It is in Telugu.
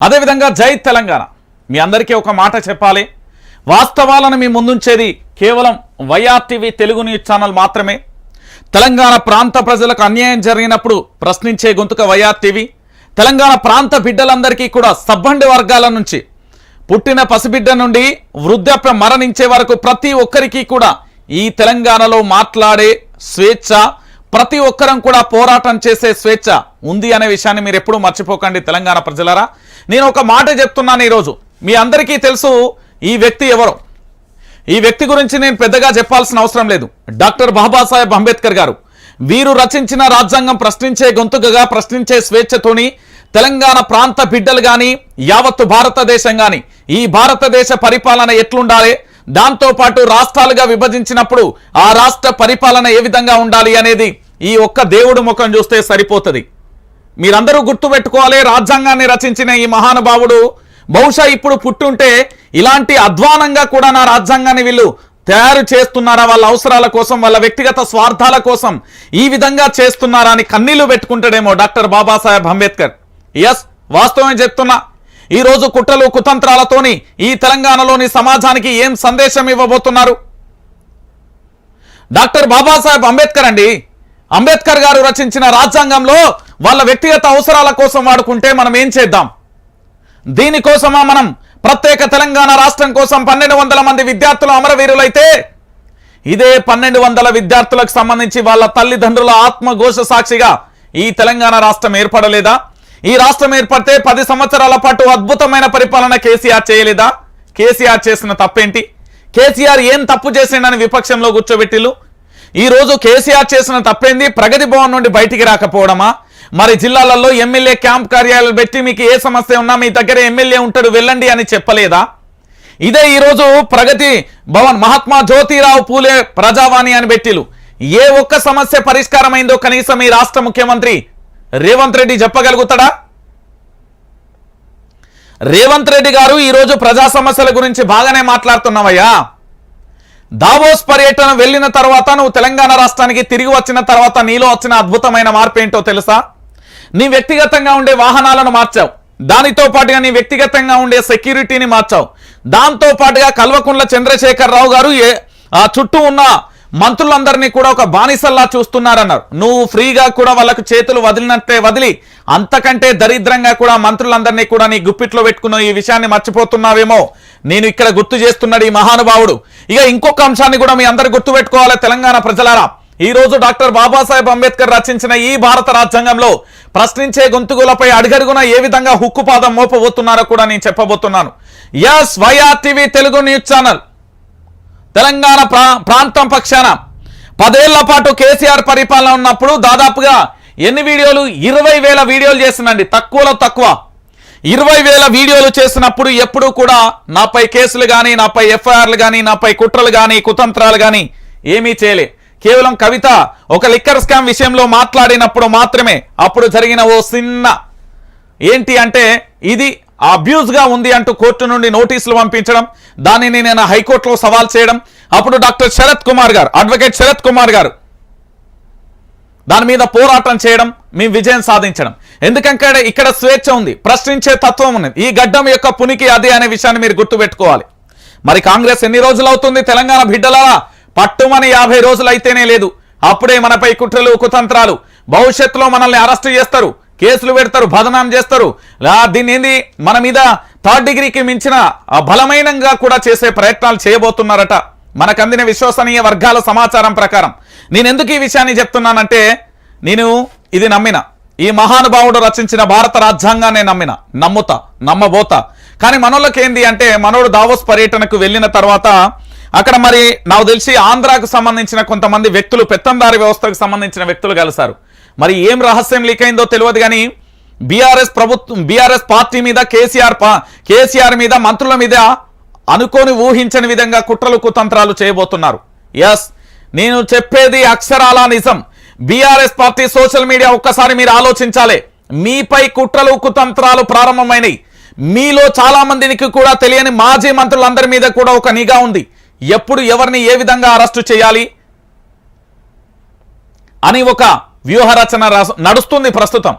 అదేవిధంగా జై తెలంగాణ మీ అందరికీ ఒక మాట చెప్పాలి. వాస్తవాలను మీ ముందుంచేది కేవలం వైఆర్టీవీ తెలుగు న్యూస్ ఛానల్ మాత్రమే. తెలంగాణ ప్రాంత ప్రజలకు అన్యాయం జరిగినప్పుడు ప్రశ్నించే గొంతుక వైఆర్టీవీ. తెలంగాణ ప్రాంత బిడ్డలందరికీ కూడా సబ్బండి వర్గాల నుంచి పుట్టిన పసిబిడ్డ నుండి వృద్ధాప్యం మరణించే వరకు ప్రతి ఒక్కరికి కూడా ఈ తెలంగాణలో మాట్లాడే స్వేచ్ఛ, ప్రతి ఒక్కరం కూడా పోరాటం చేసే స్వేచ్ఛ ఉంది అనే విషయాన్ని మీరు ఎప్పుడూ మర్చిపోకండి తెలంగాణ ప్రజలారా. నేను ఒక మాట చెప్తున్నాను. ఈరోజు మీ అందరికీ తెలుసు ఈ వ్యక్తి ఎవరో. ఈ వ్యక్తి గురించి నేను పెద్దగా చెప్పాల్సిన అవసరం లేదు. డాక్టర్ బాబాసాహెబ్ అంబేద్కర్ గారు. వీరు రచించిన రాజ్యాంగం ప్రశ్నించే గొంతుకగా, ప్రశ్నించే స్వేచ్ఛతోని తెలంగాణ ప్రాంత బిడ్డలు కానీ, యావత్తు భారతదేశం కానీ ఈ భారతదేశ పరిపాలన ఎట్లుండాలి, దాంతోపాటు రాష్ట్రాలుగా విభజించినప్పుడు ఆ రాష్ట్ర పరిపాలన ఏ విధంగా ఉండాలి అనేది ఈ ఒక్క దేవుడు ముఖం చూస్తే సరిపోతుంది. మీరందరూ గుర్తుపెట్టుకోవాలి, రాజ్యాంగాన్ని రచించిన ఈ మహానుభావుడు బహుశా ఇప్పుడు పుట్టుంటే ఇలాంటి అధ్వానంగా కూడా నా రాజ్యాంగాన్ని వీళ్ళు తయారు చేస్తున్నారా, వాళ్ళ అవసరాల కోసం, వాళ్ళ వ్యక్తిగత స్వార్థాల కోసం ఈ విధంగా చేస్తున్నారా అని కన్నీళ్లు పెట్టుకుంటాడేమో డాక్టర్ బాబాసాహెబ్ అంబేద్కర్. ఎస్, వాస్తవమే చెప్తున్నా. ఈరోజు కుట్రలు కుతంత్రాలతోని ఈ తెలంగాణలోని సమాజానికి ఏం సందేశం ఇవ్వబోతున్నారు? డాక్టర్ బాబాసాహెబ్ అంబేద్కర్ అండి. అంబేద్కర్ గారు రచించిన రాజ్యాంగంలో వాళ్ళ వ్యక్తిగత అవసరాల కోసం వాడుకుంటే మనం ఏం చేద్దాం? దీనికోసమా మనం ప్రత్యేక తెలంగాణ రాష్ట్రం కోసం 1200 మంది విద్యార్థులు అమరవీరులైతే ఇదే 1200 విద్యార్థులకు సంబంధించి వాళ్ళ తల్లిదండ్రుల ఆత్మఘోష సాక్షిగా ఈ తెలంగాణ రాష్ట్రం ఏర్పడలేదా? ఈ రాష్ట్రం ఏర్పడితే 10 సంవత్సరాల పాటు అద్భుతమైన పరిపాలన కేసీఆర్ చేయలేదా? కేసీఆర్ చేసిన తప్పేంటి? కేసీఆర్ ఏం తప్పు చేసిండని విపక్షంలో కూర్చోబెట్టిల్లు. ఈరోజు కేసీఆర్ చేసిన తప్పేంది? ప్రగతి భవన్ నుండి బయటికి రాకపోవడమా? మరి జిల్లాలలో ఎమ్మెల్యే క్యాంప్ కార్యాలయాలు పెట్టి మీకు ఏ సమస్య ఉన్నా మీ దగ్గర ఎమ్మెల్యే ఉంటాడు వెళ్ళండి అని చెప్పలేదా? ఇదే ఈరోజు ప్రగతి భవన్ మహాత్మా జ్యోతిరావు పూలే ప్రజావాణి అని పెట్టిలు. ఏ ఒక్క సమస్య పరిష్కారమైందో కనీసం ఈ రాష్ట్ర ముఖ్యమంత్రి రేవంత్ రెడ్డి చెప్పగలుగుతాడా? రేవంత్ రెడ్డి గారు ఈరోజు ప్రజా సమస్యల గురించి బాగానే మాట్లాడుతున్నావయ్యా. దావోస్ పర్యటన వెళ్ళిన తర్వాత, నువ్వు తెలంగాణ రాష్ట్రానికి తిరిగి వచ్చిన తర్వాత నీలో వచ్చిన అద్భుతమైన మార్పు ఏంటో తెలుసా? నీ వ్యక్తిగతంగా ఉండే వాహనాలను మార్చావు, దానితో పాటుగా నీ వ్యక్తిగతంగా ఉండే సెక్యూరిటీని మార్చావు, దాంతో పాటుగా కల్వకుంట్ల చంద్రశేఖర్ రావు గారు ఆ చుట్టూ ఉన్న మంత్రులందరినీ కూడా ఒక బానిసల్లా చూస్తున్నారన్నారు. నువ్వు ఫ్రీగా కూడా వాళ్ళకు చేతులు వదిలినట్టే వదిలి అంతకంటే దరిద్రంగా కూడా మంత్రులందరినీ కూడా నీ గుప్పిట్లో పెట్టుకున్న ఈ విషయాన్ని మర్చిపోతున్నావేమో నేను ఇక్కడ గుర్తు చేస్తున్నాడు ఈ మహానుభావుడు. ఇక ఇంకొక అంశాన్ని కూడా మీ అందరు గుర్తు పెట్టుకోవాలి తెలంగాణ ప్రజలారా. ఈ రోజు డాక్టర్ బాబాసాహెబ్ అంబేద్కర్ రచించిన ఈ భారత రాజ్యాంగంలో ప్రశ్నించే గొంతుకులపై అడుగడుగున ఏ విధంగా హుక్కుపాదం మోపబోతున్నారో కూడా నేను చెప్పబోతున్నాను. Yes, YRTV Telugu news channel Telangana ప్రాంతం పక్షాన 10 ఏళ్ల పాటు కేసీఆర్ పరిపాలన ఉన్నప్పుడు దాదాపుగా ఎన్ని వీడియోలు? 20,000 వీడియోలు చేసిందండి. తక్కువలో తక్కువ 20,000 వీడియోలు చేసినప్పుడు ఎప్పుడూ కూడా నాపై కేసులు కానీ, నాపై ఎఫ్ఐఆర్లు కానీ, నాపై కుట్రలు కానీ, కుతంత్రాలు కానీ ఏమీ చేయలే. కేవలం కవిత ఒక లిక్కర్ స్కామ్ విషయంలో మాట్లాడినప్పుడు మాత్రమే అప్పుడు జరిగిన ఓ చిన్న ఏంటి అంటే ఇది అబ్యూజ్గా ఉంది అంటూ కోర్టు నుండి నోటీసులు పంపించడం, దానిని నేను హైకోర్టులో సవాల్ చేయడం, అప్పుడు డాక్టర్ శరత్ కుమార్ గారు, అడ్వకేట్ శరత్ కుమార్ గారు దాని మీద పోరాటం చేయడం, మేము విజయం సాధించడం. ఎందుకంటే ఇక్కడ స్వేచ్ఛ ఉంది, ప్రశ్నించే తత్వం ఉంది. ఈ గడ్డం యొక్క పునికి అదే అనే విషయాన్ని మీరు గుర్తుపెట్టుకోవాలి. మరి కాంగ్రెస్ ఎన్ని రోజులు అవుతుంది తెలంగాణ బిడ్డలారా? పట్టుమని 50 రోజులు అయితేనే లేదు. అప్పుడే మనపై కుట్రలు కుతంత్రాలు, భవిష్యత్తులో మనల్ని అరెస్టు చేస్తారు, కేసులు పెడతారు, బదనాం చేస్తారు. దీన్ని ఏంది మన మీద 3rd డిగ్రీకి మించిన బలమైనంగా కూడా చేసే ప్రయత్నాలు చేయబోతున్నారట మనకు అందిన విశ్వసనీయ వర్గాల సమాచారం ప్రకారం. నేను ఎందుకు ఈ విషయాన్ని చెప్తున్నానంటే, నేను ఇది నమ్మిన, ఈ మహానుభావుడు రచించిన భారత రాజ్యాంగాన్ని నమ్మబోతా. కానీ మనోళ్ళకి ఏంది అంటే, మనోడు దావోస్ పర్యటనకు వెళ్ళిన తర్వాత అక్కడ మరి నాకు తెలిసి ఆంధ్రాకు సంబంధించిన కొంతమంది వ్యక్తులు, పెత్తందారి వ్యవస్థకు సంబంధించిన వ్యక్తులు కలిశారు. మరి ఏం రహస్యం లీక్ అయిందో తెలియదు కానీ బీఆర్ఎస్ పార్టీ మీద, కేసీఆర్ మీద, మంత్రుల మీద అనుకోని ఊహించని విధంగా కుట్రలు కుతంత్రాలు చేయబోతున్నారు. ఎస్, నేను చెప్పేది అక్షరాల నిజం. బీఆర్ఎస్ పార్టీ సోషల్ మీడియా ఒక్కసారి మీరు ఆలోచించాలి. మీపై కుట్రలు కుతంత్రాలు ప్రారంభమైనవి. మీలో చాలా మందికి కూడా తెలియని మాజీ మంత్రులందరి మీద కూడా ఒక నిఘా ఉంది. ఎప్పుడు ఎవరిని ఏ విధంగా అరెస్టు చేయాలి అని ఒక వ్యూహరచన నడుస్తుంది ప్రస్తుతం.